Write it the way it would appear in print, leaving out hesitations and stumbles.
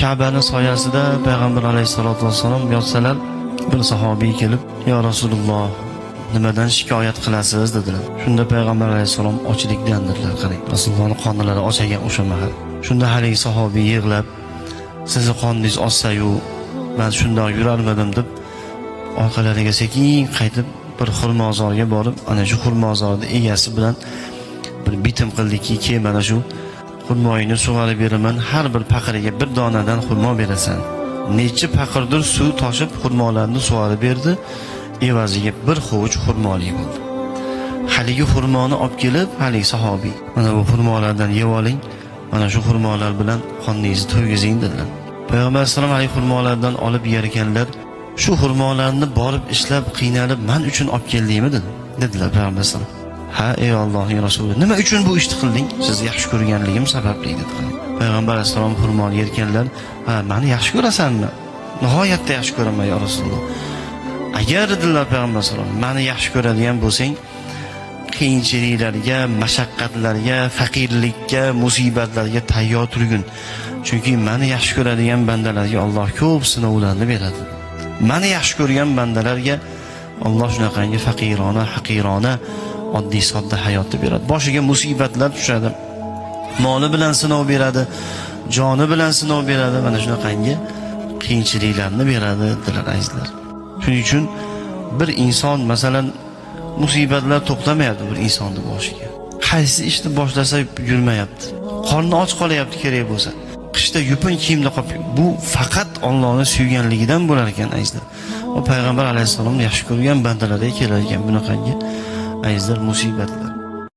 Ka'baning soyasida payg'ambar alayhisolatu vassalom yotsalar, bir sahobiy kelib, "Ya Rasululloh, nimadan shikoyat qilasiz?" dedilar. Shunda payg'ambar alayhisalom ochlikdan dedilar. Qarang, Rasulullohning qonlari ochagan o'sha mahal. Shunda haligi sahobiy yig'lab, "Sizni qoningiz ossa-yu, men shundoq yurarmadim" deb orqalariga sekin qaytib bir xurmozorga borib, ana shu xurmozorning egasi bilan bir bitim qildiki, "Keyin mana shu xurmoyini sug'orib beraman, har bir paqiriga bir donadan xurmo berasan." Necha paqirdir suv toshib xurmolarni sug'orib berdi, evaziga bir hovuch xurmolik bo'ldi. Haligi xurmoni olib kelib, haligi sahobiy, "Mana bu xurmolardan yeb oling, mana shu xurmolar bilan qoningizni to'ygizing" dedilar. Payg'ambar sollallohu alayhi xurmolardan olib yerkanlar, "Shu xurmolarni borib ishlab qiynalib men uchun olib keldingmi?" dedilar payg'ambar sollallohu alayhi vasallam. "Ha, ey Allohning rasuli, nima uchun bu ishni qilding? Sizni yaxshi ko'rganligim sababli" dedilar. Payg'ambar alayhisalom xurmoni yerkanlar, "Ha, meni yaxshi ko'rasanmi?" "Nihoyatda yaxshi ko'raman ya Rasululloh." "Agar" dedilar payg'ambar sollallohu alayhi vasallam, "meni yaxshi ko'radigan bo'lsang, qiyinchiliklarga, mashaqqatlarga, faqirlikka, musibatlarga tayyor turgin. Chunki meni yaxshi ko'radigan bandalarga Alloh ko'p sinovlarni beradi. Meni yaxshi ko'rgan bandalarga Alloh shunaqangi faqirona, haqirona, oddiy sodda hayotni beradi. Boshiga musibatlar tushadi. Moli bilan sinov beradi, joni bilan sinov beradi, mana shunaqangi qiyinchiliklarni beradi" dedilar azizlar. Shuning uchun bir inson, masalan, musibatlar to'xtamayapti bir insonning boshiga. Qaysi ishni boshlasa yurmayapti. Qorni och qolyapti kerak bo'lsa. Qishda yupun kiyimda qolib, bu faqat Allohning suyganligidan bo'lar ekan azizlar. O payg'ambar alayhisolamni yaxshi ko'rgan bandalarga kelar ekan bunaqangi azizlar musibat.